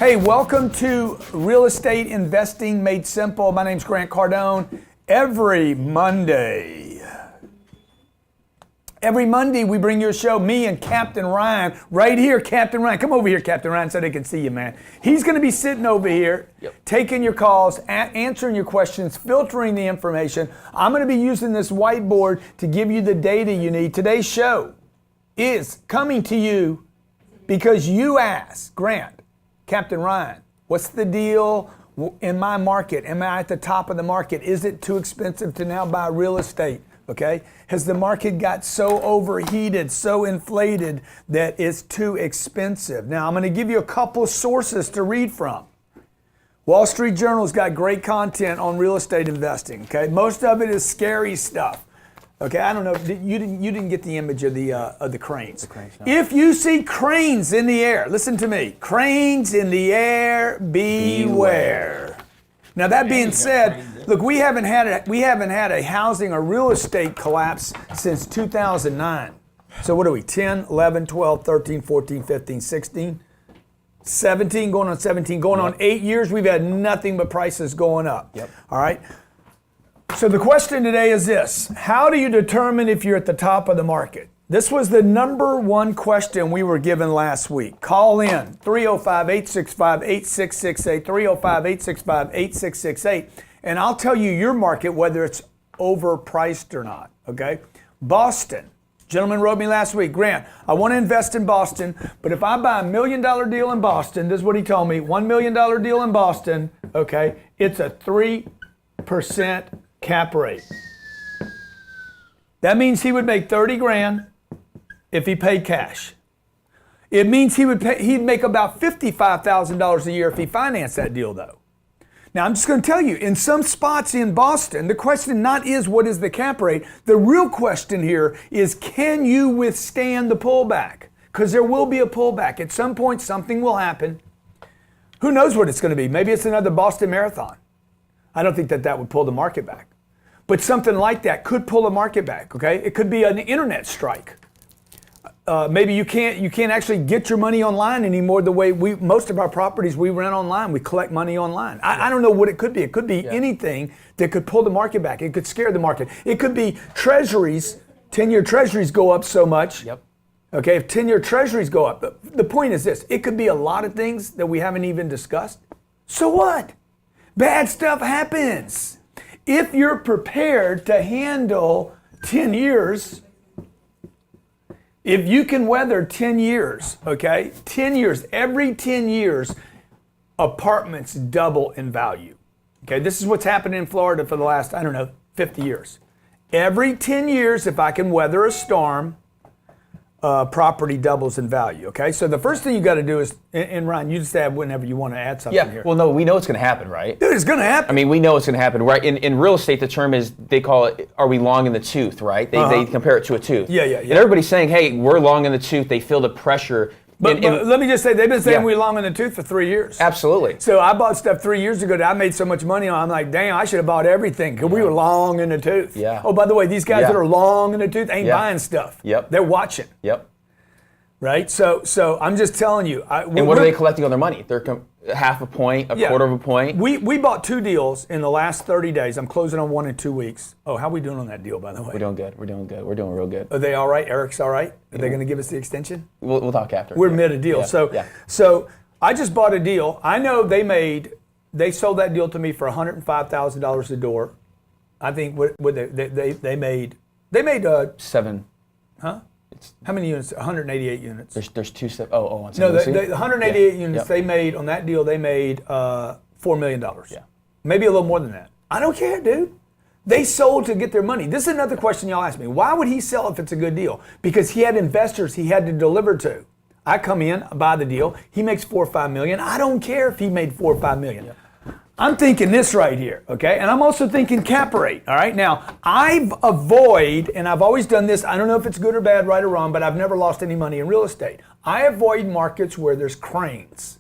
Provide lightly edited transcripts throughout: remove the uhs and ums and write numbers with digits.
Hey, welcome to Real Estate Investing Made Simple. My name's Grant Cardone. Every Monday we bring you a show, me and Captain Ryan, right here, Captain Ryan. Come over here, Captain Ryan, so they can see you, man. He's going to be sitting over here, taking your calls, answering your questions, filtering the information. I'm going to be using this whiteboard to give you the data you need. Today's show is coming to you because you asked, Grant, Captain Ryan, what's the deal in my market? Am I at the top of the market? Is it too expensive to now buy real estate? Okay? Has the market got so overheated, so inflated that it's too expensive? Now, I'm going to give you a couple sources to read from. Wall Street Journal's got great content on real estate investing. Okay? Most of it is scary stuff. Okay, I don't know. You didn't get the image of the cranes. The cranes, no. If you see cranes in the air, listen to me. Cranes in the air, beware. Now that being said, look, we haven't had a housing or real estate collapse since 2009. So what are we? 10, 11, 12, 13, 14, 15, 16, 17, going on 17, going on 8 years. We've had nothing but prices going up. Yep. All right. So the question today is this: how do you determine if you're at the top of the market? This was the number one question we were given last week. Call in 305-865-8668, 305-865-8668, and I'll tell you your market, whether it's overpriced or not, okay? Boston. Gentleman wrote me last week, Grant, I want to invest in Boston, but if I buy $1 million deal in Boston, this is what he told me, $1 million deal in Boston, okay, it's a 3% cap rate. That means he would make 30 grand if he paid cash. It means he'd make about $55,000 a year if he financed that deal though. Now I'm just going to tell you, in some spots in Boston, the question not is what is the cap rate, the real question here is can you withstand the pullback? Because there will be a pullback. At some point something will happen. Who knows what it's going to be? Maybe it's another Boston Marathon. I don't think that would pull the market back. But something like that could pull the market back, okay? It could be an internet strike. Maybe you can't actually get your money online anymore the way most of our properties we rent online, we collect money online. I don't know what it could be. It could be anything that could pull the market back. It could scare the market. It could be treasuries, 10-year treasuries go up so much. Yep. Okay, if 10-year treasuries go up, the point is this, it could be a lot of things that we haven't even discussed. So what? Bad stuff happens. If you're prepared to handle 10 years, if you can weather 10 years, okay, 10 years, every 10 years, apartments double in value. Okay, this is what's happened in Florida for the last, 50 years. Every 10 years, if I can weather a storm, property doubles in value, okay? So the first thing you got to do is, and Ryan, you just add whenever you want to add something here. Well, no, we know it's going to happen, right? Dude, it's going to happen. I mean, we know it's going to happen, right? In real estate, the term is, they call it, are we long in the tooth, right? They compare it to a tooth. Yeah. And everybody's saying, hey, we're long in the tooth. They feel the pressure. But let me just say, they've been saying we're long in the tooth for 3 years. Absolutely. So I bought stuff 3 years ago that I made so much money on. I'm like, damn, I should have bought everything because we were long in the tooth. Yeah. Oh, by the way, these guys that are long in the tooth ain't buying stuff. Yep. They're watching. Yep. Right? So I'm just telling you. And what are they collecting on their money? They're half a point, a quarter of a point? We bought 2 deals in the last 30 days. I'm closing on 1 in 2 weeks. Oh, how are we doing on that deal, by the way? We're doing good. We're doing real good. Are they all right? Eric's all right? Are they going to give us the extension? We'll talk after. We're mid a deal. Yeah. So I just bought a deal. I know they sold that deal to me for $105,000 a door. I think they made 7. Huh? How many units? 188 units. There's 2 steps. Oh, on no, the 188 units they made on that deal. They made $4 million. Yeah, maybe a little more than that. I don't care, dude. They sold to get their money. This is another question y'all ask me. Why would he sell if it's a good deal? Because he had investors he had to deliver to. I come in, I buy the deal. He makes $4 or $5 million. I don't care if he made $4 or $5 million. Yeah. I'm thinking this right here, okay? And I'm also thinking cap rate, all right? Now, and I've always done this, I don't know if it's good or bad, right or wrong, but I've never lost any money in real estate. I avoid markets where there's cranes.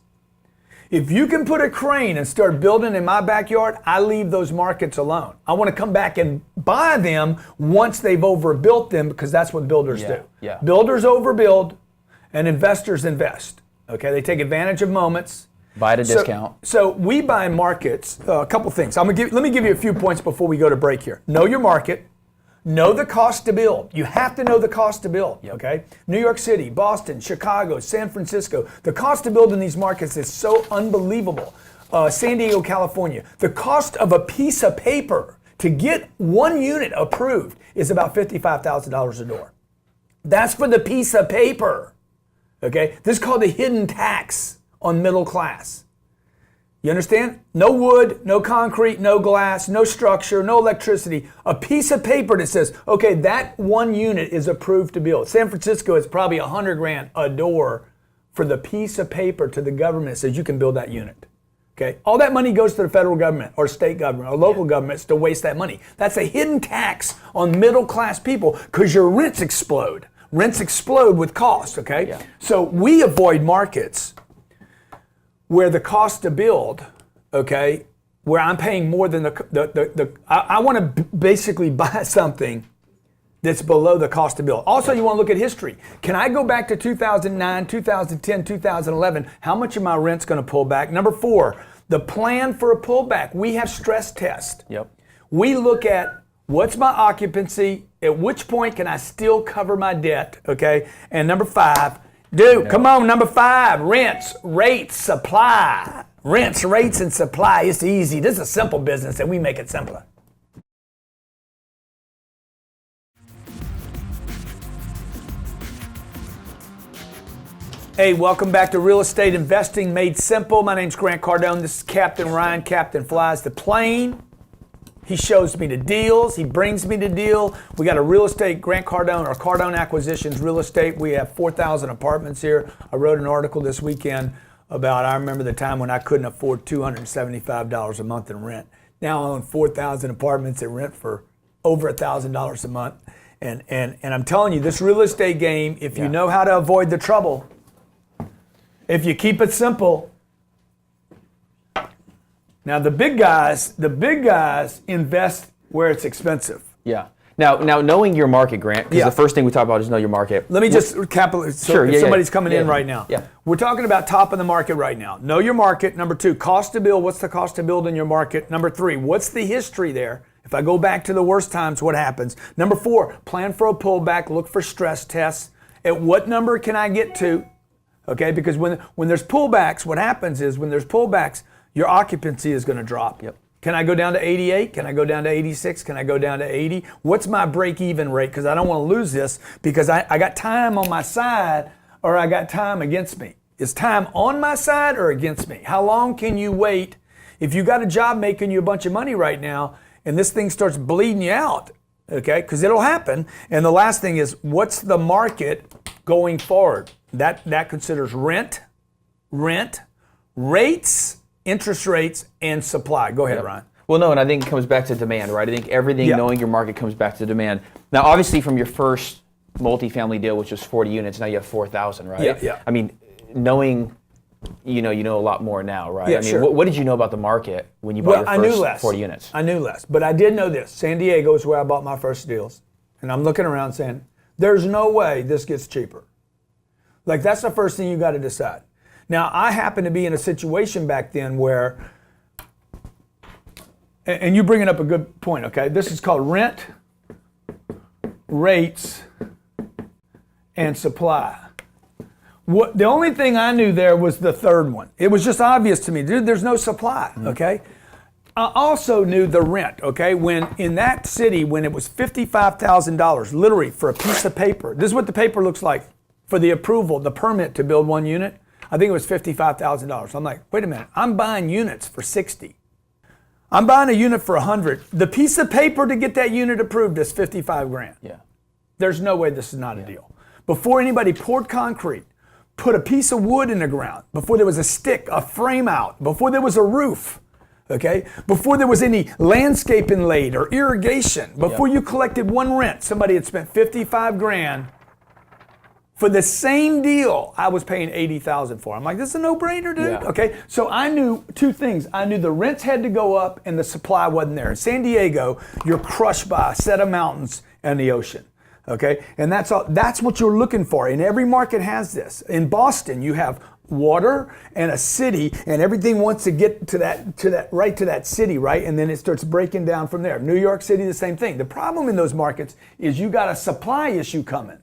If you can put a crane and start building in my backyard, I leave those markets alone. I want to come back and buy them once they've overbuilt them because that's what builders do. Yeah. Builders overbuild and investors invest, okay? They take advantage of moments. Buy at a discount. So we buy markets, a couple things. Let me give you a few points before we go to break here. Know your market. Know the cost to build. You have to know the cost to build, okay? New York City, Boston, Chicago, San Francisco. The cost to build in these markets is so unbelievable. San Diego, California. The cost of a piece of paper to get one unit approved is about $55,000 a door. That's for the piece of paper, okay? This is called the hidden tax on middle class. You understand? No wood, no concrete, no glass, no structure, no electricity. A piece of paper that says, okay, that one unit is approved to build. San Francisco is probably $100,000 a door for the piece of paper to the government that says you can build that unit. Okay? All that money goes to the federal government or state government or local governments to waste that money. That's a hidden tax on middle class people because your rents explode. Rents explode with cost, okay? Yeah. So we avoid markets where the cost to build, okay, where I'm paying more than I want to basically buy something that's below the cost to build. Also, you want to look at history. Can I go back to 2009, 2010, 2011? How much of my rent's going to pull back? Number 4, the plan for a pullback. We have stress tests. Yep. We look at what's my occupancy, at which point can I still cover my debt, okay? And number 5, come on, number 5, rents, rates, supply. Rents, rates, and supply. It's easy. This is a simple business, and we make it simpler. Hey, welcome back to Real Estate Investing Made Simple. My name's Grant Cardone. This is Captain Ryan. Captain flies the plane. He shows me the deals. He brings me the deal. We got a real estate, Grant Cardone, or Cardone Acquisitions Real Estate. We have 4,000 apartments here. I wrote an article this weekend about, I remember the time when I couldn't afford $275 a month in rent. Now I own 4,000 apartments that rent for over $1,000 a month. And I'm telling you, this real estate game, if you know how to avoid the trouble, if you keep it simple. Now the big guys invest where it's expensive. Yeah. Now knowing your market, Grant, because the first thing we talk about is know your market. Let me just capitalize. So if somebody's coming in right now. Yeah. We're talking about top of the market right now. Know your market. Number 2, cost to build. What's the cost to build in your market? Number 3, what's the history there? If I go back to the worst times, what happens? Number 4, plan for a pullback. Look for stress tests. At what number can I get to? Okay, because when there's pullbacks, what happens is when there's pullbacks, your occupancy is going to drop. Yep. Can I go down to 88? Can I go down to 86? Can I go down to 80? What's my break-even rate? Because I don't want to lose this because I got time on my side or I got time against me. Is time on my side or against me? How long can you wait if you got a job making you a bunch of money right now and this thing starts bleeding you out? Okay, because it'll happen. And the last thing is, what's the market going forward? That considers rent, rates, interest rates, and supply. Go ahead, Ryan. Well, no, and I think it comes back to demand, right? I think everything, knowing your market, comes back to demand. Now, obviously, from your first multifamily deal, which was 40 units, now you have 4,000, right? Yeah. I mean, knowing, you know a lot more now, right? Yeah, I mean, sure. what did you know about the market when you bought your first 40 units? I knew less, but I did know this. San Diego is where I bought my first deals, and I'm looking around saying, there's no way this gets cheaper. Like, that's the first thing you got to decide. Now, I happen to be in a situation back then where, and you're bringing up a good point, okay? This is called rent, rates, and supply. The only thing I knew there was the third one. It was just obvious to me, dude, there's no supply, okay? I also knew the rent, okay? When in that city, when it was $55,000, literally for a piece of paper, this is what the paper looks like for the approval, the permit to build one unit. I think it was $55,000. I'm like, wait a minute, I'm buying units for 60. I'm buying a unit for 100. The piece of paper to get that unit approved is 55 grand. Yeah. There's no way this is not a deal. Before anybody poured concrete, put a piece of wood in the ground, before there was a stick, a frame out, before there was a roof, okay? Before there was any landscaping laid or irrigation, before you collected one rent, somebody had spent 55 grand. For the same deal, I was paying $80,000 for. I'm like, this is a no-brainer, dude. Yeah. Okay, so I knew two things. I knew the rents had to go up and the supply wasn't there. In San Diego, you're crushed by a set of mountains and the ocean. Okay, and that's all. That's what you're looking for. And every market has this. In Boston, you have water and a city, and everything wants to get to that city, right? And then it starts breaking down from there. New York City, the same thing. The problem in those markets is you got a supply issue coming.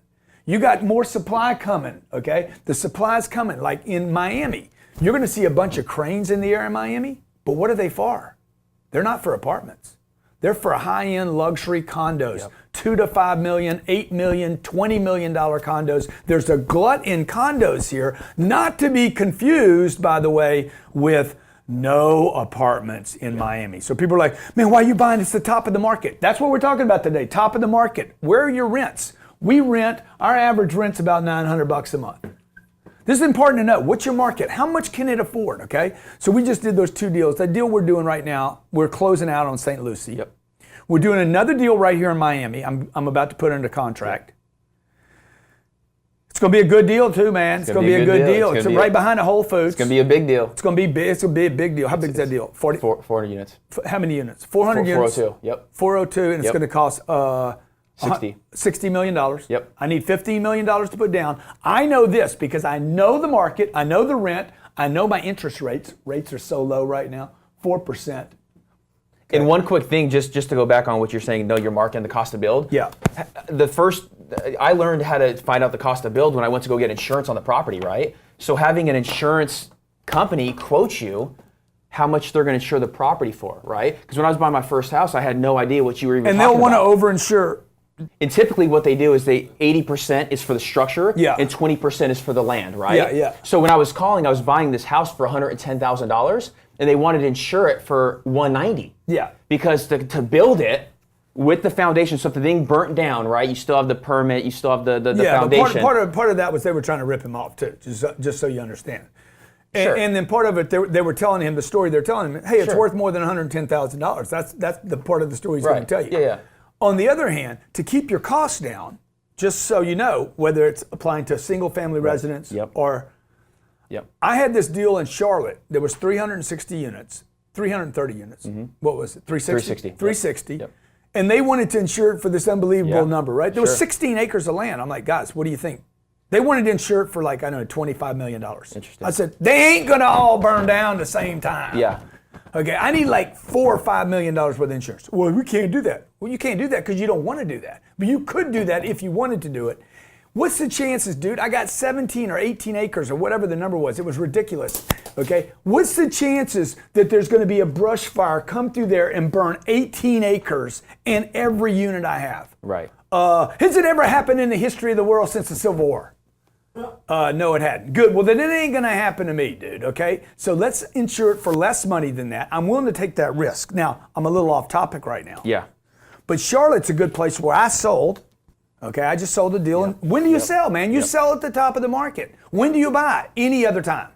You got more supply coming, okay? The supply's coming. Like in Miami, you're going to see a bunch of cranes in the air in Miami, but what are they for? They're not for apartments. They're for high-end luxury condos, yep. $2 to $5 million, $8 million, $20 million condos. There's a glut in condos here, not to be confused, by the way, with no apartments in Miami. So people are like, man, why are you buying? It's the top of the market. That's what we're talking about today, top of the market. Where are your rents? We rent, our average rent's about $900 a month. This is important to know. What's your market? How much can it afford, okay? So we just did those two deals. That deal we're doing right now, we're closing out on St. Lucie. Yep. We're doing another deal right here in Miami. I'm about to put under contract. Yep. It's going to be a good deal too, man. It's going to be a good deal. It's right behind the Whole Foods. It's going to be a big deal. It's going to be big. It's going to be a big deal. How big is that deal? 400 units. How many units? 400 units. 402. Yep. 402, and it's going to cost $60 million. Yep. I need $15 million to put down. I know this because I know the market. I know the rent. I know my interest rates. Rates are so low right now, 4%. Okay. And one quick thing, just to go back on what you're saying, know your market and the cost to build. Yeah. I learned how to find out the cost to build when I went to go get insurance on the property, right? So having an insurance company quote you how much they're going to insure the property for, right? Because when I was buying my first house, I had no idea what you were even talking about. And they'll want to over-insure. And typically what they do is 80% is for the structure yeah. and 20% is for the land, right? Yeah, yeah. So when I was buying this house for $110,000 and they wanted to insure it for $190,000. Yeah. Because to build it with the foundation, so if the thing burnt down, right, you still have the permit, you still have the foundation. Yeah, part of that was they were trying to rip him off too, just so you understand. Sure. And then part of it, they were telling him the story. They're telling him, hey, it's worth more than $110,000. That's the part of the story he's going to tell you. Yeah. On the other hand, to keep your costs down, just so you know, whether it's applying to a single-family residence or... Yep. I had this deal in Charlotte. There was 360 units, 330 units. Mm-hmm. What was it, 360? 360. Yep. And they wanted to insure it for this unbelievable number, right? There was 16 acres of land. I'm like, guys, what do you think? They wanted to insure it for like, I don't know, $25 million. Interesting. I said, they ain't going to all burn down the same time. Yeah. Okay, I need like $4 or $5 million worth of insurance. Well, we can't do that. Well, you can't do that because you don't want to do that. But you could do that if you wanted to do it. What's the chances, dude? I got 17 or 18 acres or whatever the number was. It was ridiculous. Okay, what's the chances that there's going to be a brush fire come through there and burn 18 acres in every unit I have? Right. Has it ever happened in the history of the world since the Civil War? No, it hadn't. Good. Well, then it ain't going to happen to me, dude, okay? So let's insure it for less money than that. I'm willing to take that risk. Now, I'm a little off topic right now. Yeah. But Charlotte's a good place where I sold. Okay, I just sold a deal. And when do you sell, man? You sell at the top of the market. When do you buy? Any other time.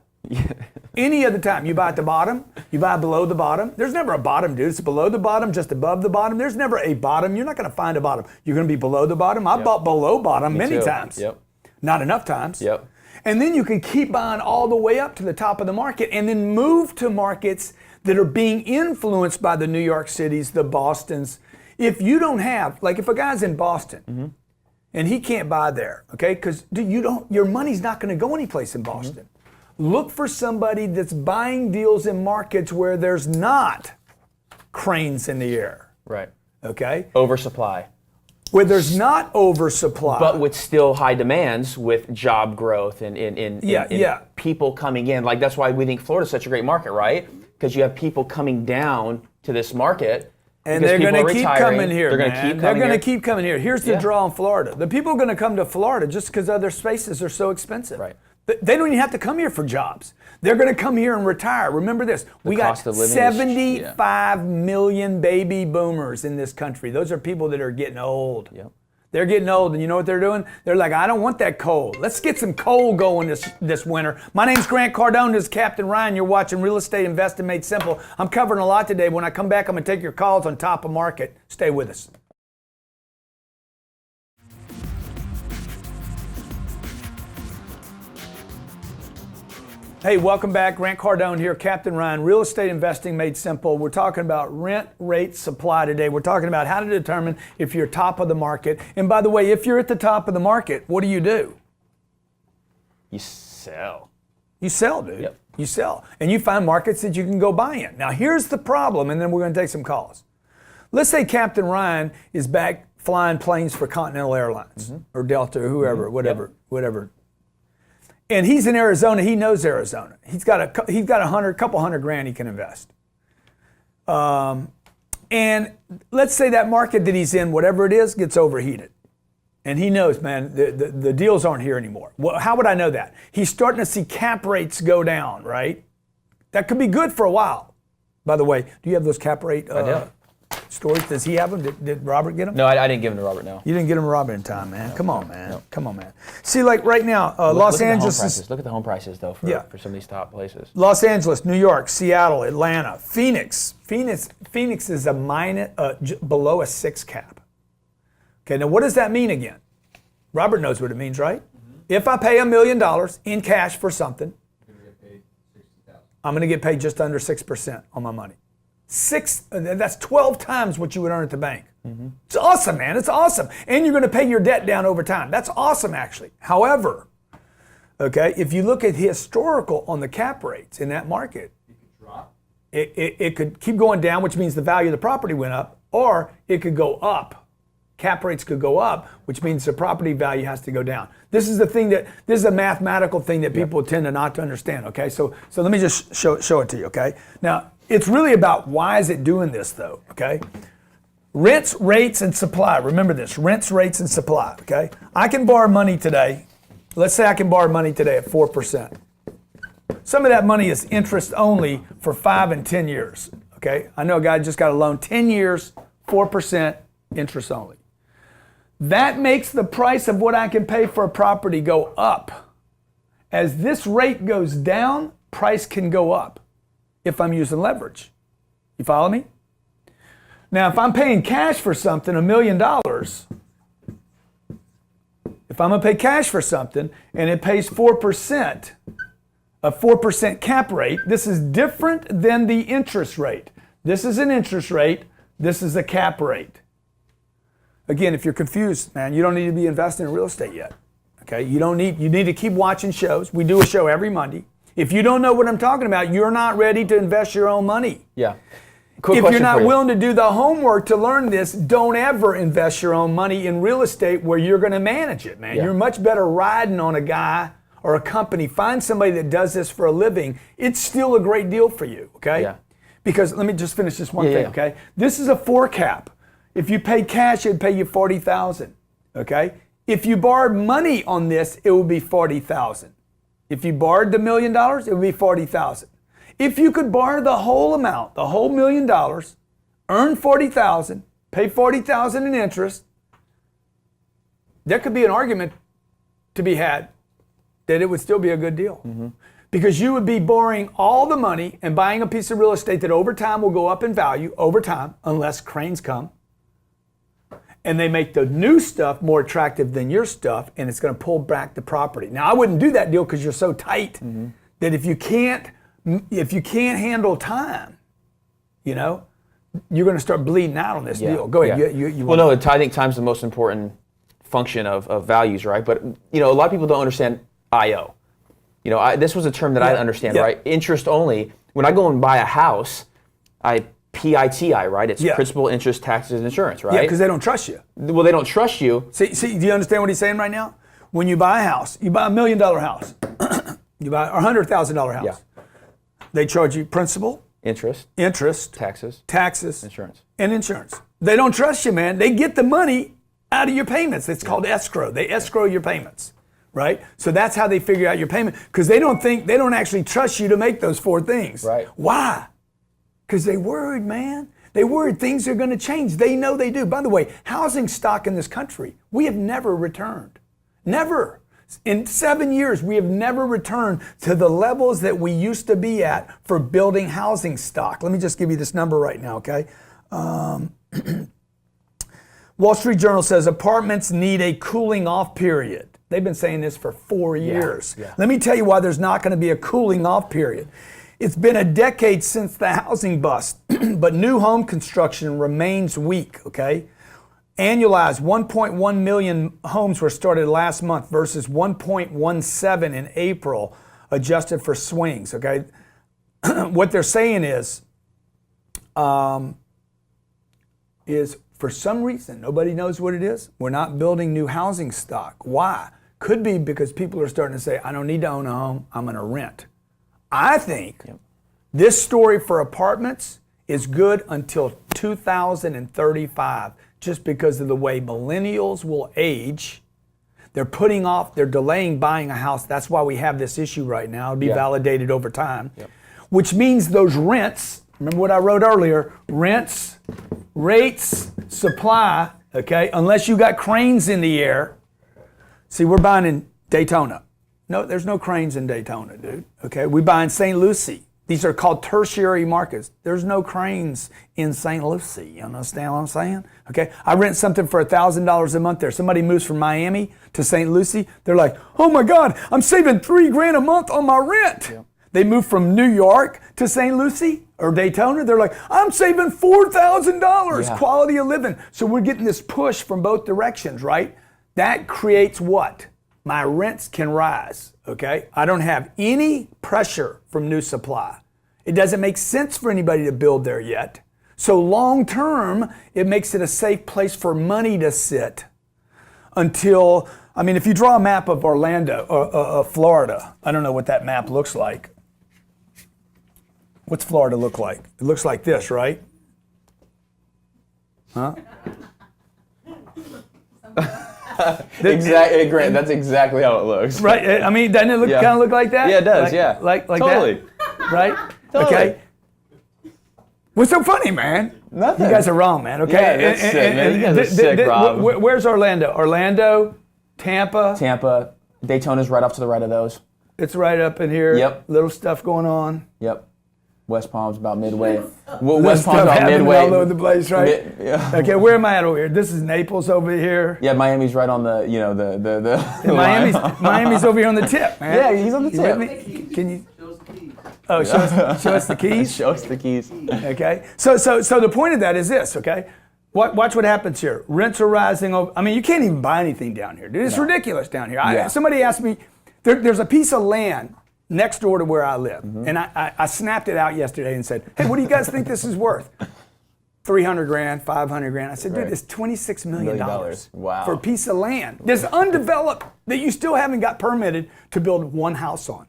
Any other time. You buy at the bottom. You buy below the bottom. There's never a bottom, dude. It's below the bottom, just above the bottom. There's never a bottom. You're not going to find a bottom. You're going to be below the bottom. I bought below bottom many times. Yep. Not enough times. Yep. And then you can keep buying all the way up to the top of the market and then move to markets that are being influenced by the New York Cities, the Bostons. If you don't have, like if a guy's in Boston, and he can't buy there, okay? Because your money's not going to go anyplace in Boston. Look for somebody that's buying deals in markets where there's not cranes in the air. Right. Okay? Oversupply. Where there's not oversupply. But with still high demands with job growth and people coming in. Like that's why we think Florida's such a great market, right? Because you have people coming down to this market. And they're going to keep coming here, They're going to keep coming here. Here's the draw in Florida. The people are going to come to Florida just because other spaces are so expensive. Right. They don't even have to come here for jobs. They're going to come here and retire. Remember this. We got 75 million baby boomers in this country. Those are people that are getting old. Yep. They're getting old, and you know what they're doing? They're like, I don't want that coal. Let's get some coal going this winter. My name's Grant Cardone. This is Captain Ryan. You're watching Real Estate Investing Made Simple. I'm covering a lot today. When I come back, I'm going to take your calls on top of market. Stay with us. Hey, welcome back. Grant Cardone here, Captain Ryan, Real Estate Investing Made Simple. We're talking about rent, rate, supply today. We're talking about how to determine if you're top of the market. And by the way, if you're at the top of the market, what do? You sell. You sell, dude. Yep. You sell. And you find markets that you can go buy in. Now, here's the problem, and then we're going to take some calls. Let's say Captain Ryan is back flying planes for Continental Airlines or Delta or whoever, whatever. And he's in Arizona. He knows Arizona. He's got a couple hundred grand he can invest. And let's say that market that he's in, whatever it is, gets overheated. And he knows, man, the deals aren't here anymore. Well, how would I know that? He's starting to see cap rates go down, right? That could be good for a while. By the way, do you have those cap rate stories? Does he have them? Did Robert get them? No, I didn't give them to Robert, no. You didn't get them to Robert in time, man. No, come on, man. No. Come on, man. See, like right now, Los Angeles is... Look at the home prices, though, for some of these top places. Los Angeles, New York, Seattle, Atlanta, Phoenix. Phoenix is below a 6 cap. Okay, now what does that mean again? Robert knows what it means, right? Mm-hmm. If I pay $1 million in cash for something, I'm going to get paid just under 6% on my money. That's 12 times what you would earn at the bank. Mm-hmm. It's awesome, man. It's awesome. And you're going to pay your debt down over time. That's awesome, actually. However, okay, if you look at historical on the cap rates in that market, it could drop. It could keep going down, which means the value of the property went up, or it could go up. Cap rates could go up, which means the property value has to go down. This is a mathematical thing that people tend to not to understand, okay? So let me just show it to you, okay? Now, it's really about why is it doing this though, okay? Rents, rates, and supply. Remember this, rents, rates, and supply, okay? I can borrow money today. Let's say I can borrow money today at 4%. Some of that money is interest only for 5 and 10 years, okay? I know a guy just got a loan, 10 years, 4% interest only. That makes the price of what I can pay for a property go up. As this rate goes down, price can go up if I'm using leverage. You follow me? Now, if I'm paying cash for something, $1 million, if I'm going to pay cash for something and it pays 4%, a 4% cap rate, this is different than the interest rate. This is an interest rate. This is a cap rate. Again, if you're confused, man, you don't need to be investing in real estate yet. Okay? You need to keep watching shows. We do a show every Monday. If you don't know what I'm talking about, you're not ready to invest your own money. Yeah. If you're not willing to do the homework to learn this, don't ever invest your own money in real estate where you're going to manage it, man. Yeah. You're much better riding on a guy or a company. Find somebody that does this for a living. It's still a great deal for you, okay? Yeah. Because let me just finish this one thing, okay? This is a 4 cap. If you paid cash, it'd pay you $40,000. Okay? If you borrowed money on this, it would be $40,000. If you borrowed the $1 million, it would be $40,000. If you could borrow the whole amount, the whole $1 million, earn $40,000, pay $40,000 in interest, there could be an argument to be had that it would still be a good deal. Mm-hmm. Because you would be borrowing all the money and buying a piece of real estate that over time will go up in value, over time, unless cranes come. And they make the new stuff more attractive than your stuff, and it's going to pull back the property. Now, I wouldn't do that deal because you're so tight that if you can't handle time, you know, you're going to start bleeding out on this deal. Go ahead. Yeah. I think time's the most important function of values, right? But you know, a lot of people don't understand IO. You know, this was a term that I understand, right? Interest only. When I go and buy a house, I PITI, right? It's principal, interest, taxes, and insurance, right? Yeah, because they don't trust you. Well, they don't trust you. See, do you understand what he's saying right now? When you buy a house, you buy $1 million house, you buy a $100,000 house. Yeah. They charge you principal, interest, taxes, insurance. They don't trust you, man. They get the money out of your payments. It's called escrow. They escrow your payments, right? So that's how they figure out your payment, because they don't actually trust you to make those 4 things. Right. Why? Because they worried, man. They worried things are going to change. They know they do. By the way, housing stock in this country, we have never returned. Never. In 7 years, we have never returned to the levels that we used to be at for building housing stock. Let me just give you this number right now, okay? Wall Street Journal says apartments need a cooling off period. They've been saying this for 4 years. Yeah. Let me tell you why there's not going to be a cooling off period. It's been a decade since the housing bust, but new home construction remains weak, okay? Annualized 1.1 million homes were started last month versus 1.17 in April. adjusted for swings, okay? What they're saying is for some reason, nobody knows what it is, we're not building new housing stock. Why? Could be because people are starting to say, I don't need to own a home, I'm gonna rent. I think this story for apartments is good until 2035, just because of the way millennials will age. They're delaying buying a house. That's why we have this issue right now. It'll be validated over time, which means those rents, remember what I wrote earlier, rents, rates, supply, okay, unless you got cranes in the air. See, we're buying in Daytona. No, there's no cranes in Daytona, dude, okay? We buy in St. Lucie. These are called tertiary markets. There's no cranes in St. Lucie. You understand what I'm saying? Okay, I rent something for $1,000 a month there. Somebody moves from Miami to St. Lucie. They're like, oh my God, I'm saving $3,000 a month on my rent. Yeah. They move from New York to St. Lucie or Daytona. They're like, I'm saving $4,000 quality of living. So we're getting this push from both directions, right? That creates what? My rents can rise, okay? I don't have any pressure from new supply. It doesn't make sense for anybody to build there yet. So long term, it makes it a safe place for money to sit until, I mean, if you draw a map of Orlando, Florida, I don't know what that map looks like. What's Florida look like? It looks like this, right? Huh? Exactly, Grant. That's exactly how it looks. Right. I mean, doesn't it look kind of look like that? Yeah, it does. Like totally. That, right? Totally. Okay. What's so funny, man? Nothing. You guys are wrong, man. Okay. Yeah, that's sick, man. You guys are sick, Rob. Where's Orlando? Orlando, Tampa. Tampa. Daytona's right off to the right of those. It's right up in here. Yep. Little stuff going on. Yep. West Palm's about midway. West Palm's about midway. All over the place, right? Okay, where am I at over here? This is Naples over here. Yeah, Miami's right on the, Miami's over here on the tip, man. Yeah, he's on the tip. Can you? Oh, show us the keys. Show us the keys. Okay. So the point of that is this. Okay. Watch what happens here. Rents are rising. I mean, you can't even buy anything down here, dude. It's ridiculous down here. Somebody asked me, there's a piece of land next door to where I live. And I snapped it out yesterday and said, hey, what do you guys think this is worth? $300,000, $500,000. I said, dude, it's $26 million wow. for a piece of land that's undeveloped that you still haven't got permitted to build one house on.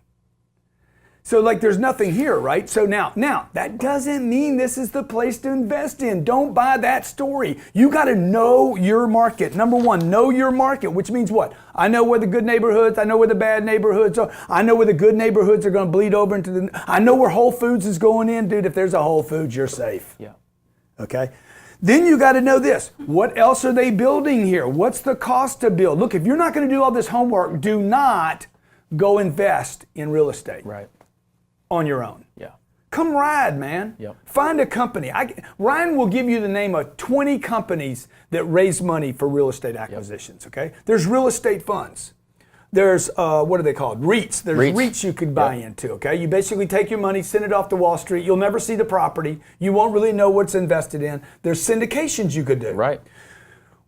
So like there's nothing here, right? So now that doesn't mean this is the place to invest in. Don't buy that story. You got to know your market. Number one, know your market, which means what? I know where the good neighborhoods, I know where the bad neighborhoods are. I know where the good neighborhoods are going to bleed over into I know where Whole Foods is going in. Dude, if there's a Whole Foods, you're safe. Yeah. Okay? Then you got to know this. What else are they building here? What's the cost to build? Look, if you're not going to do all this homework, do not go invest in real estate. Right. On your own. Yeah. Come ride, man. Yep. Find a company. Ryan will give you the name of 20 companies that raise money for real estate acquisitions, okay? There's real estate funds. There's, what are they called? REITs. There's REITs you could buy into, okay? You basically take your money, send it off to Wall Street. You'll never see the property. You won't really know what's invested in. There's syndications you could do. Right.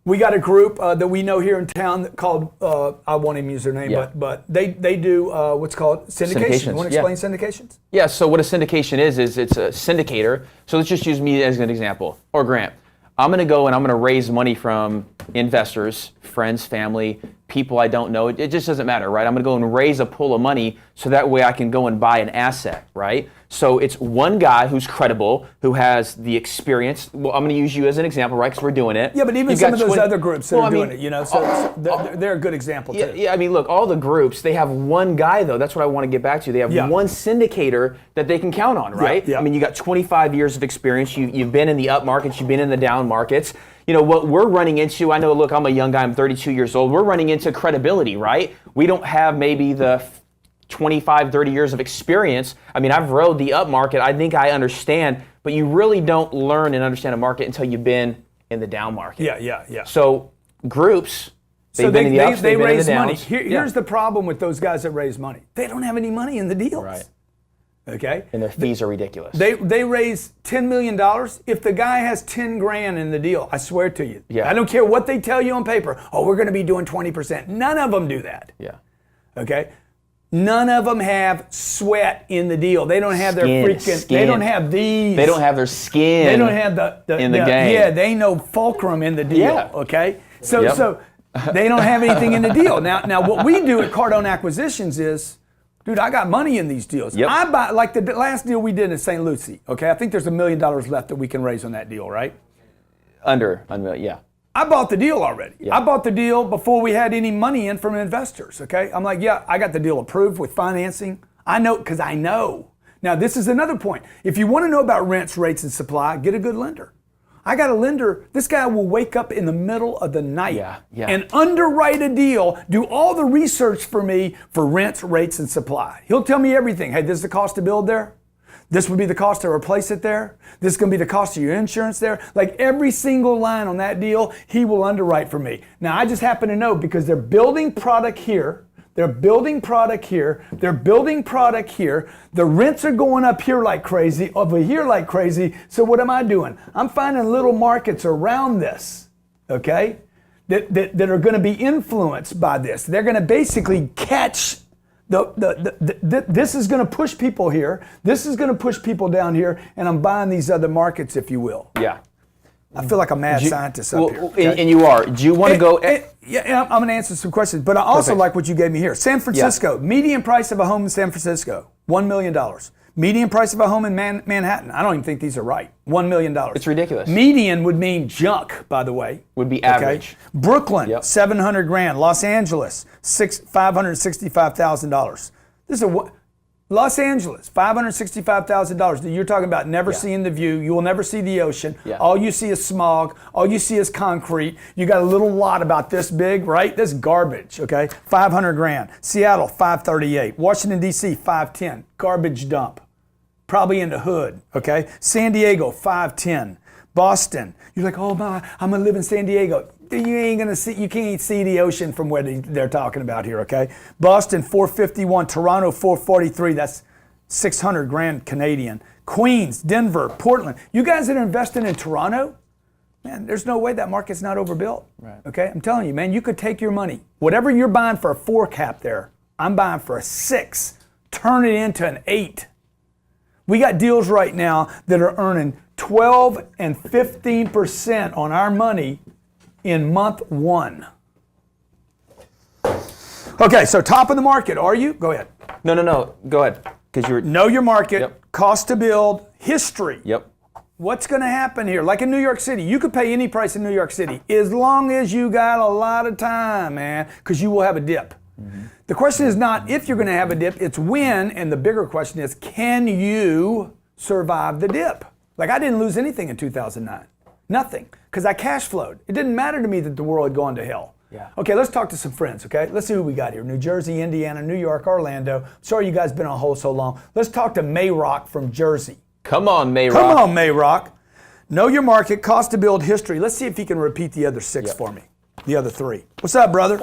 We got a group that we know here in town called, I won't even use their name, but they do what's called syndication. You want to explain syndications? Yeah, so what a syndication is it's a syndicator. So let's just use me as an example, or Grant. I'm going to go and I'm going to raise money from investors, friends, family, people I don't know. It just doesn't matter, right? I'm going to go and raise a pool of money so that way I can go and buy an asset, right? So it's one guy who's credible, who has the experience. Well, I'm going to use you as an example, right? Because we're doing it. Yeah, but even some of those other groups that are doing it, you know, so they're a good example too. Yeah, I mean, look, all the groups, they have one guy though. That's what I want to get back to. They have one syndicator that they can count on, right? Yeah. I mean, you got 25 years of experience. You've been in the up markets. You've been in the down markets. You know, what we're running into, I know, look, I'm a young guy. I'm 32 years old. We're running into credibility, right? We don't have maybe the 25, 30 years of experience. I mean, I've rode the up market. I think I understand, but you really don't learn and understand a market until you've been in the down market. Yeah. So groups, they've been in the ups, they've been in the downs. Here's the problem with those guys that raise money. They don't have any money in the deals. Right. Okay? And their fees are ridiculous. They raise $10 million. If the guy has 10 grand in the deal, I swear to you, I don't care what they tell you on paper, we're going to be doing 20%. None of them do that. Yeah. Okay? None of them have sweat in the deal. They don't have their freaking. Skin. They don't have these. They don't have their skin. They don't have in the game. Yeah, they know fulcrum in the deal. Yeah. Okay, so they don't have anything in the deal. Now what we do at Cardone Acquisitions is, dude, I got money in these deals. Yep. I buy, like the last deal we did in St. Lucie. Okay, I think there's $1 million left that we can raise on that deal, right? Under, yeah. I bought the deal already. Yeah. I bought the deal before we had any money in from investors, okay? I'm like, yeah, I got the deal approved with financing. I know, because I know. Now, this is another point. If you want to know about rents, rates, and supply, get a good lender. I got a lender, this guy will wake up in the middle of the night and underwrite a deal, do all the research for me for rents, rates, and supply. He'll tell me everything. Hey, this is the cost to build there. This would be the cost to replace it there. This is going to be the cost of your insurance there. Like every single line on that deal, he will underwrite for me. Now, I just happen to know because they're building product here. They're building product here. They're building product here. The rents are going up here like crazy, over here like crazy. So what am I doing? I'm finding little markets around this, okay, that are going to be influenced by this. They're going to basically catch this is going to push people here. This is going to push people down here, and I'm buying these other markets, if you will. Yeah. I feel like a mad scientist up here. Okay? And you are. Do you want to go? Yeah, I'm going to answer some questions, but I also like what you gave me here. San Francisco, median price of a home in San Francisco, $1 million. Median price of a home in Manhattan, I don't even think these are right, $1 million. It's ridiculous. Median would mean junk, by the way. Would be average. Okay? Brooklyn, $700,000. Los Angeles, $565,000. This is Los Angeles, $565,000. You're talking about never seeing the view. You will never see the ocean. Yeah. All you see is smog. All you see is concrete. You got a little lot about this big, right? This is garbage, okay? $500,000. Seattle, $538,000. Washington, D.C., $510,000. Garbage dump. Probably in the hood, okay? San Diego, $510,000. Boston, you're like, oh my, I'm gonna live in San Diego. You ain't gonna see, you can't see the ocean from where they're talking about here, okay? Boston, $451,000. Toronto, $443,000. That's $600,000 Canadian. Queens, Denver, Portland. You guys that are investing in Toronto, man, there's no way that market's not overbuilt. Right. Okay, I'm telling you, man, you could take your money, whatever you're buying for a 4 cap there, I'm buying for a 6. Turn it into an 8. We got deals right now that are earning 12 and 15% on our money in month 1. Okay, so top of the market, are you? Go ahead. No. Go ahead. Because you're know your market, cost to build, history. Yep. What's going to happen here? Like in New York City, you could pay any price in New York City as long as you got a lot of time, man, because you will have a dip. Mm-hmm. The question is not if you're going to have a dip, it's when, and the bigger question is, can you survive the dip? Like I didn't lose anything in 2009. Nothing, because I cash flowed. It didn't matter to me that the world had gone to hell. Yeah. Okay, let's talk to some friends, okay? Let's see who we got here. New Jersey, Indiana, New York, Orlando. Sorry you guys been on hold so long. Let's talk to Mayrock from Jersey. Come on, Mayrock. Come on, Mayrock. Know your market, cost to build, history. Let's see if he can repeat the other 6 for me. The other 3. What's up, brother?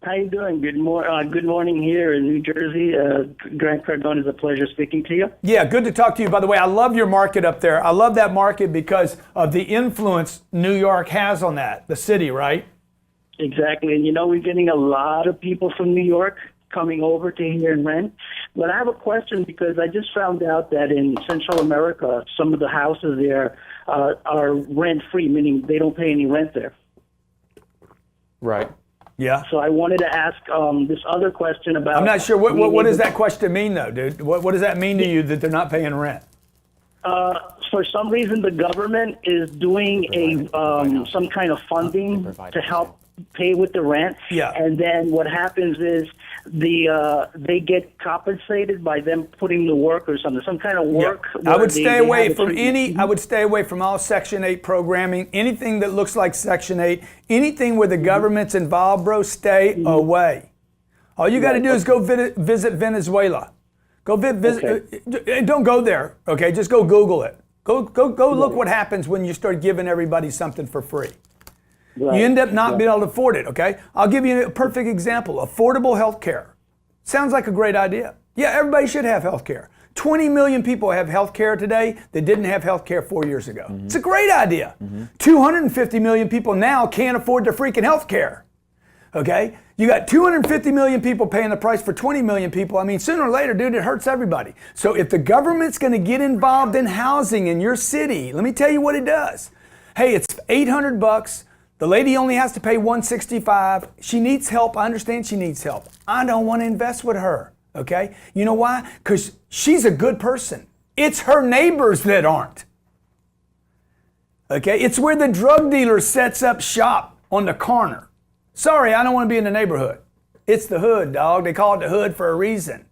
How you doing? Good morning here in New Jersey. Grant Cardone, is a pleasure speaking to you. Yeah, good to talk to you. By the way, I love your market up there. I love that market because of the influence New York has on that, the city, right? Exactly. And we're getting a lot of people from New York coming over to here and rent. But I have a question because I just found out that in Central America, some of the houses there are rent-free, meaning they don't pay any rent there. Right. Yeah. So I wanted to ask this other question about... I'm not sure. What does that question mean, though, dude? What does that mean to you that they're not paying rent? For some reason, the government is doing some kind of funding to help pay with the rent. Yeah. And then what happens is they get compensated by them putting the work or something, some kind of work. Yeah. I would stay away from I would stay away from all Section 8 programming, anything that looks like Section 8, anything where the government's involved, bro, stay away. All you got to do is go visit Venezuela. Go visit. Don't go there, okay? Just go Google it. Go look what happens when you start giving everybody something for free. Right. You end up not being able to afford it, okay? I'll give you a perfect example. Affordable health care. Sounds like a great idea. Yeah, everybody should have health care. 20 million people have health care today that didn't have health care 4 years ago. Mm-hmm. It's a great idea. Mm-hmm. 250 million people now can't afford their freaking health care. Okay? You got 250 million people paying the price for 20 million people. I mean, sooner or later, dude, it hurts everybody. So if the government's going to get involved in housing in your city, let me tell you what it does. Hey, it's $800. The lady only has to pay $165. She needs help. I understand she needs help. I don't want to invest with her. Okay? You know why? Because she's a good person. It's her neighbors that aren't. Okay? It's where the drug dealer sets up shop on the corner. Sorry, I don't want to be in the neighborhood. It's the hood, dog. They call it the hood for a reason.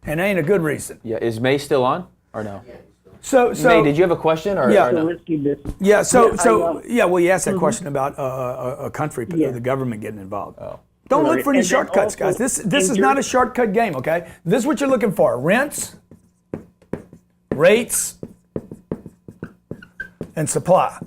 And it ain't a good reason. Yeah, is May still on or no? So May, did you have a question or, yeah, or no? Well, you asked that question about a country, the government getting involved. Oh. Don't look for any shortcuts, guys. This is not a shortcut game, okay? This is what you're looking for. Rents, rates, and supply,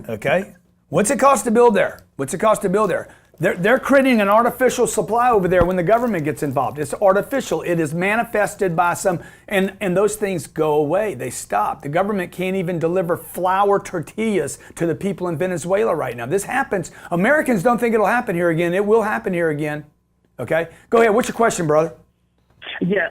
okay? What's it cost to build there? What's it cost to build there? They're creating an artificial supply over there when the government gets involved. It's artificial. It is manifested by some, and those things go away. They stop. The government can't even deliver flour tortillas to the people in Venezuela right now. This happens. Americans don't think it'll happen here again. It will happen here again. Okay? Go ahead. What's your question, brother? Yeah,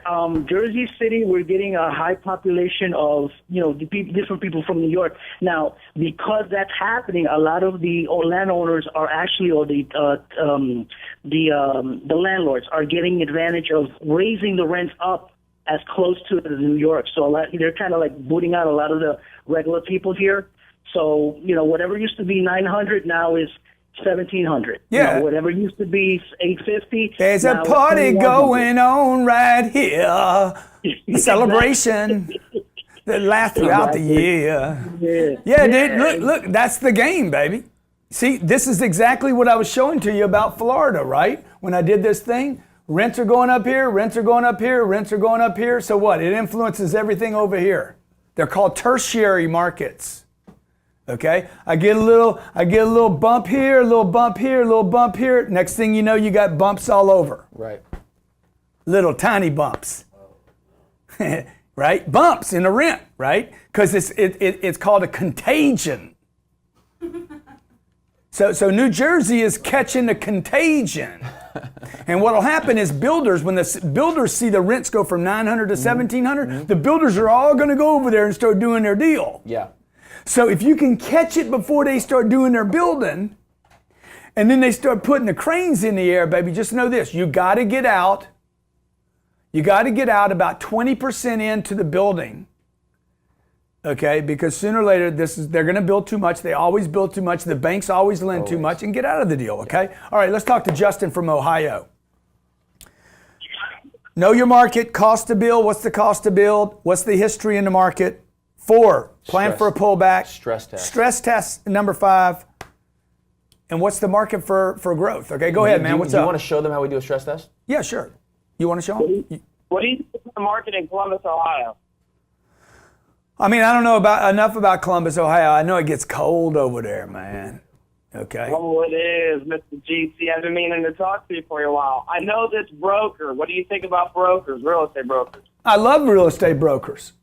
Jersey City, we're getting a high population of, different people from New York. Now, because that's happening, a lot of the landowners are actually, or the landlords are getting advantage of raising the rents up as close to New York. So they're kind of like booting out a lot of the regular people here. So, whatever used to be 900 now is 1,700. Yeah. Whatever used to be 850. There's a party going on right here. A celebration that lasts throughout the year. Yeah, dude, look, that's the game, baby. See, this is exactly what I was showing to you about Florida, right? When I did this thing, rents are going up here, rents are going up here, rents are going up here. So what? It influences everything over here. They're called tertiary markets. Okay, I get a little bump here, a little bump here, a little bump here. Next thing you know, you got bumps all over. Right. Little tiny bumps. Right? Bumps in the rent, right? Because it's called a contagion. So New Jersey is catching the contagion. And what will happen is builders, when the builders see the rents go from 900 to 1,700, the builders are all going to go over there and start doing their deal. Yeah. So if you can catch it before they start doing their building, and then they start putting the cranes in the air, baby, just know this. You got to get out. You got to get out about 20% into the building. Okay, because sooner or later, they're going to build too much. They always build too much. The banks always lend too much, and get out of the deal, okay? All right, let's talk to Justin from Ohio. Know your market, cost to build. What's the cost to build? What's the history in the market? 4, plan for a pullback. Stress test. Stress test, number 5. And what's the market for growth? Okay, go ahead, man. What's up? Do you want to show them how we do a stress test? Yeah, sure. You want to show them? What do you think of the market in Columbus, Ohio? I mean, I don't know enough about Columbus, Ohio. I know it gets cold over there, man. Okay. Oh, it is, Mr. GC. I've been meaning to talk to you for a while. I know this broker. What do you think about brokers, real estate brokers? I love real estate brokers.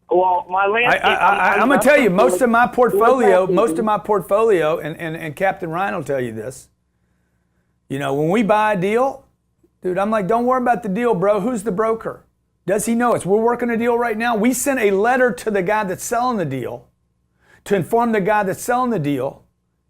Well, my landscape. I'm going to tell you, most of my portfolio, and Captain Ryan will tell you this. When we buy a deal, dude, I'm like, don't worry about the deal, bro. Who's the broker? Does he know us? We're working a deal right now. We sent a letter to the guy that's selling the deal to inform the guy that's selling the deal,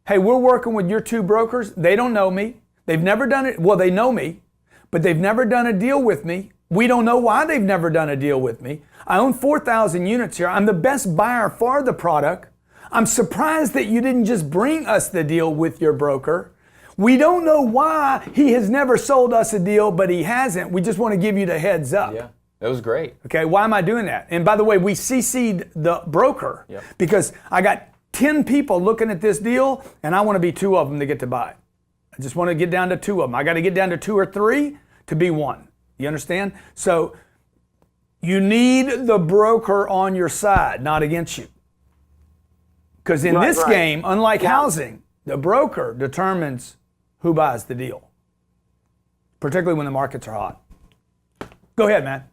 hey, we're working with your 2 brokers. They don't know me. They've never done it. Well, they know me, but they've never done a deal with me. We don't know why they've never done a deal with me. I own 4,000 units here. I'm the best buyer for the product. I'm surprised that you didn't just bring us the deal with your broker. We don't know why he has never sold us a deal, but he hasn't. We just want to give you the heads up. Yeah, that was great. Okay, why am I doing that? And by the way, we CC'd the broker because I got 10 people looking at this deal, and I want to be 2 of them to get to buy it. I just want to get down to 2 of them. I got to get down to 2 or 3 to be 1. You understand? So you need the broker on your side, not against you. Because in this game, unlike housing, the broker determines who buys the deal, particularly when the markets are hot. Go ahead, man.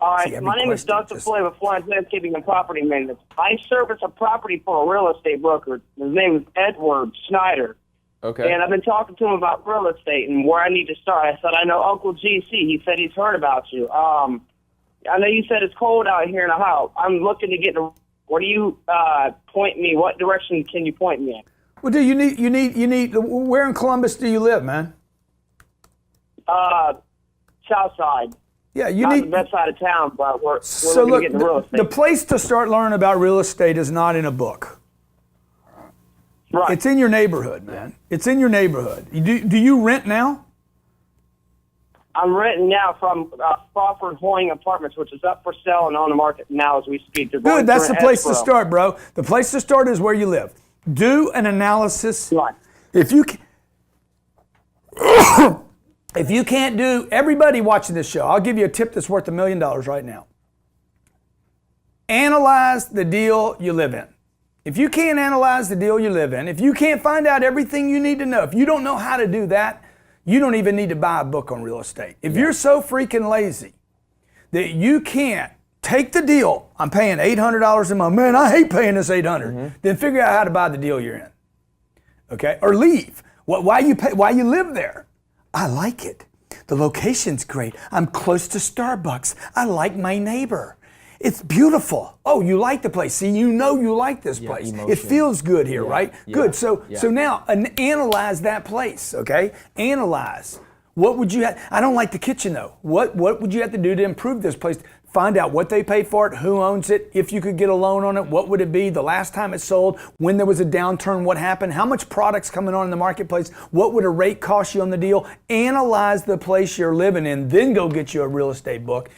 All right, my name is Dr. Floyd with Florence Landscaping and Property Maintenance. I service a property for a real estate broker. His name is Edward Snyder. Okay. And I've been talking to him about real estate and where I need to start. I said, I know Uncle GC. He said he's heard about you. I know you said it's cold out here in Ohio. I'm looking to get. Where do you point me? What direction can you point me in? Well, do you need? Where in Columbus do you live, man? South side. Yeah, you Not need the best side of town, but we're So looking look, to get into real estate. the place to start learning about real estate is not in a book. Right. It's in your neighborhood, man. It's in your neighborhood. Do you rent now? I'm renting now from Crawford Hoying Apartments, which is up for sale and on the market now as we speak. Good, that's the place to start, bro. The place to start is where you live. Do an analysis. Right. If you if you can't do, everybody watching this show, I'll give you a tip that's worth $1 million right now. Analyze the deal you live in. If you can't analyze the deal you live in, if you can't find out everything you need to know, if you don't know how to do that, you don't even need to buy a book on real estate. If you're so freaking lazy that you can't take the deal, I'm paying $800 a month, man, I hate paying this $800, then figure out how to buy the deal you're in, okay? Or leave. Why you live there? I like it. The location's great. I'm close to Starbucks. I like my neighbor. It's beautiful. Oh, you like the place. See, you know you like this place. Emotion. It feels good here, right? Yeah. Good. So now analyze that place, okay? Analyze. What would you have? I don't like the kitchen though. What would you have to do to improve this place? Find out what they paid for it, who owns it, if you could get a loan on it, what would it be, the last time it sold, when there was a downturn, what happened, how much product's coming on in the marketplace, what would a rate cost you on the deal? Analyze the place you're living in, then go get you a real estate book.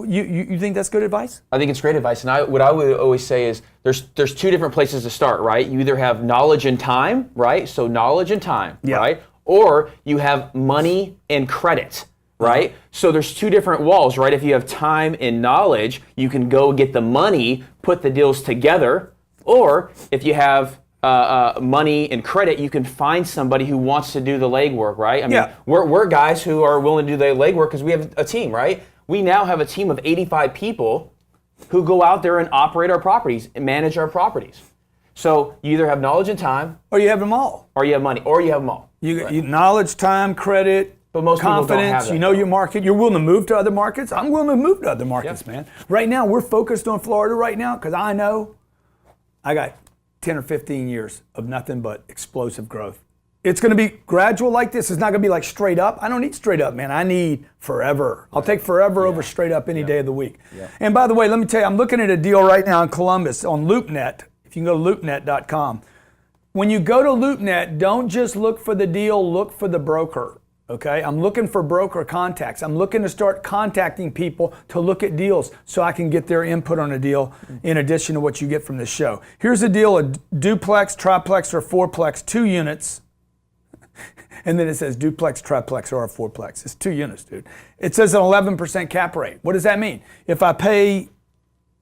You think that's good advice? I think it's great advice, and what I would always say is there's two different places to start, right? You either have knowledge and time, right? So knowledge and time, right? Or you have money and credit, right? So there's two different walls, right? If you have time and knowledge, you can go get the money, put the deals together, or if you have money and credit, you can find somebody who wants to do the legwork, right? I mean, we're guys who are willing to do the legwork because we have a team, right? We now have a team of 85 people who go out there and operate our properties and manage our properties. So you either have knowledge and time, or you have them all, or you have money, or you have them all. You knowledge, time, credit, but most confidence. People don't have that, you know your market. You're willing to move to other markets. I'm willing to move to other markets, man. Right now, we're focused on Florida right now because I know I got 10 or 15 years of nothing but explosive growth. It's going to be gradual like this. It's not going to be like straight up. I don't need straight up, man. I need forever. I'll take forever over straight up any day of the week. And by the way, let me tell you, I'm looking at a deal right now in Columbus on LoopNet. If you can go to loopnet.com. When you go to LoopNet, don't just look for the deal, look for the broker. Okay? I'm looking for broker contacts. I'm looking to start contacting people to look at deals so I can get their input on a deal in addition to what you get from this show. Here's a deal, a duplex, triplex, or fourplex, 2 units. And then it says duplex, triplex, or a fourplex. It's 2 units, dude. It says an 11% cap rate. What does that mean? If I pay,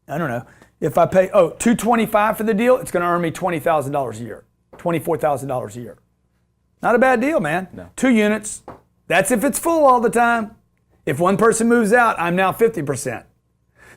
I don't know, if I pay, $225 for the deal, it's going to earn me $20,000 a year, $24,000 a year. Not a bad deal, man. No. 2 units. That's if it's full all the time. If one person moves out, I'm now 50%.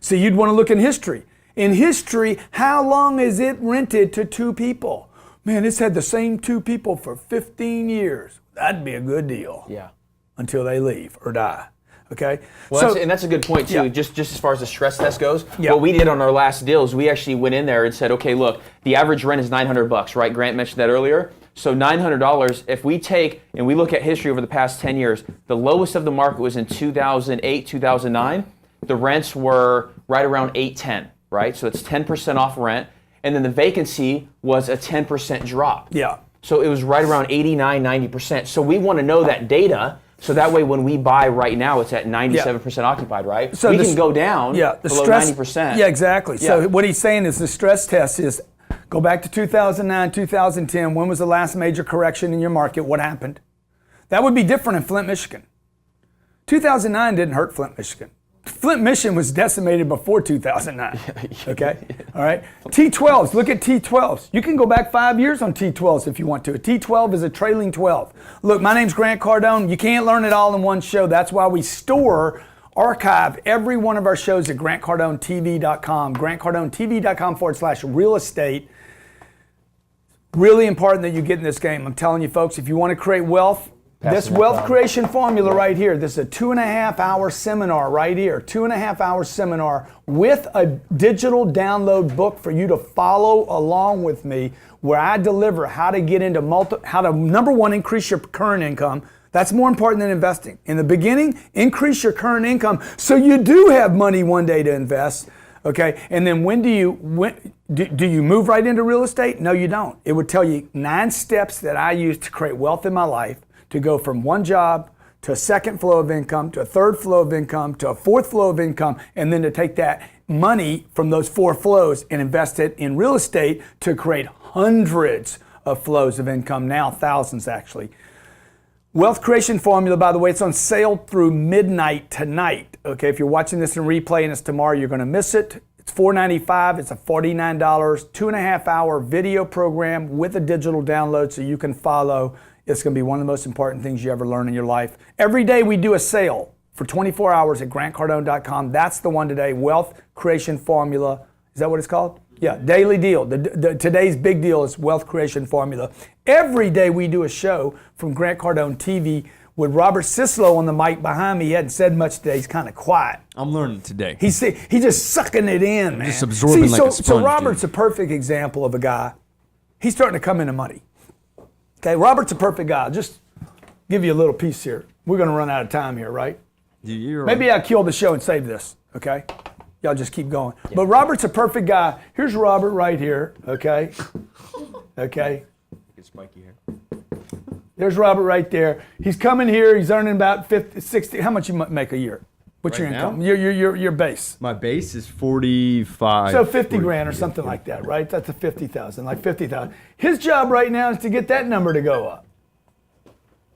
So you'd want to look in history. In history, how long is it rented to 2 people? Man, it's had the same 2 people for 15 years. That'd be a good deal. Yeah. Until they leave or die. Okay? Well, that's a good point, too, just as far as the stress test goes. Yeah. What we did on our last deal is we actually went in there and said, okay, look, the average rent is $900, right? Grant mentioned that earlier. So $900, if we take and we look at history over the past 10 years, the lowest of the market was in 2008, 2009. The rents were right around $810, right? So it's 10% off rent. And then the vacancy was a 10% drop. Yeah. So it was right around 89, 90%. So we want to know that data, so that way when we buy right now, it's at 97% occupied, right? So we can go down below 90%. Yeah, exactly. Yeah. So what he's saying is the stress test is go back to 2009, 2010. When was the last major correction in your market? What happened? That would be different in Flint, Michigan. 2009 didn't hurt Flint, Michigan. Flint, Michigan was decimated before 2009. Okay? All right? T12s, look at T12s. You can go back 5 years on T12s if you want to. A T12 is a trailing 12. Look, my name's Grant Cardone. You can't learn it all in one show. That's why we archive every one of our shows at grantcardonetv.com. grantcardonetv.com/real estate. Really important that you get in this game. I'm telling you, folks, if you want to create wealth, this wealth creation formula right here, this is a 2.5-hour seminar right here, 2.5-hour seminar with a digital download book for you to follow along with me, where I deliver how to get into how to, number one, increase your current income. That's more important than investing. In the beginning, increase your current income so you do have money one day to invest. Okay, and then do you move right into real estate? No, you don't. It would tell you 9 steps that I use to create wealth in my life, to go from one job to a second flow of income, to a third flow of income, to a fourth flow of income, and then to take that money from those 4 flows and invest it in real estate to create hundreds of flows of income, now thousands actually. Wealth creation formula, by the way, it's on sale through midnight tonight. Okay, if you're watching this in replay and it's tomorrow, you're going to miss it. It's $4.95. It's a $49, 2.5-hour video program with a digital download so you can follow. It's going to be one of the most important things you ever learn in your life. Every day we do a sale for 24 hours at grantcardone.com. That's the one today, Wealth Creation Formula. Is that what it's called? Yeah, daily deal. Today's big deal is Wealth Creation Formula. Every day we do a show from Grant Cardone TV with Robert Sislow on the mic behind me. He hadn't said much today. He's kind of quiet. I'm learning today. He's just sucking it in, man. Just absorbing like a sponge. So Robert's a perfect example of a guy. He's starting to come into money. Okay, Robert's a perfect guy. I'll just give you a little piece here. We're going to run out of time here, right? You're Maybe I'll kill the show and save this, okay? Y'all just keep going. Yeah. But Robert's a perfect guy. Here's Robert right here, okay? Okay. It's spiky hair. There's Robert right there. He's coming here. He's earning about 50, 60. How much you make a year? What's your income? Your base. My base is 45. So 50 grand or something like that, right? That's a 50,000, like 50,000. His job right now is to get that number to go up.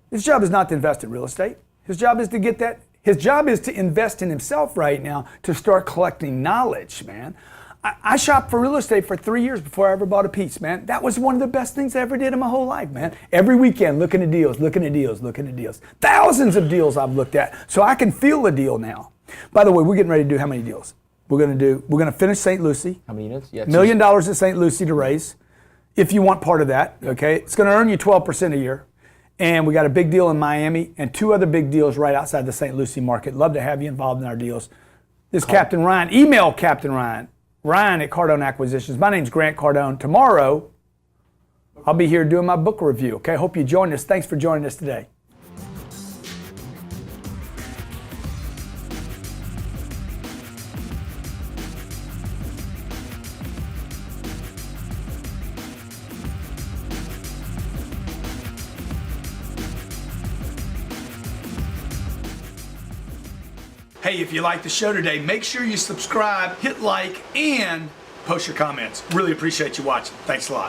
His job is not to invest in real estate. His job is to get that. His job is to invest in himself right now to start collecting knowledge, man. I shopped for real estate for 3 years before I ever bought a piece, man. That was one of the best things I ever did in my whole life, man. Every weekend, looking at deals, looking at deals, looking at deals. Thousands of deals I've looked at, so I can feel a deal now. By the way, we're getting ready to do how many deals? We're gonna finish St. Lucie. How many units? Yeah, $1 million at St. Lucie to raise, if you want part of that, okay? It's gonna earn you 12% a year. And we got a big deal in Miami and 2 other big deals right outside the St. Lucie market. Love to have you involved in our deals. This is Captain Ryan. Email Captain Ryan. Ryan at Cardone Acquisitions. My name's Grant Cardone. Tomorrow, I'll be here doing my book review. Okay, hope you join us. Thanks for joining us today. Hey, if you like the show today, make sure you subscribe, hit like, and post your comments. Really appreciate you watching. Thanks a lot.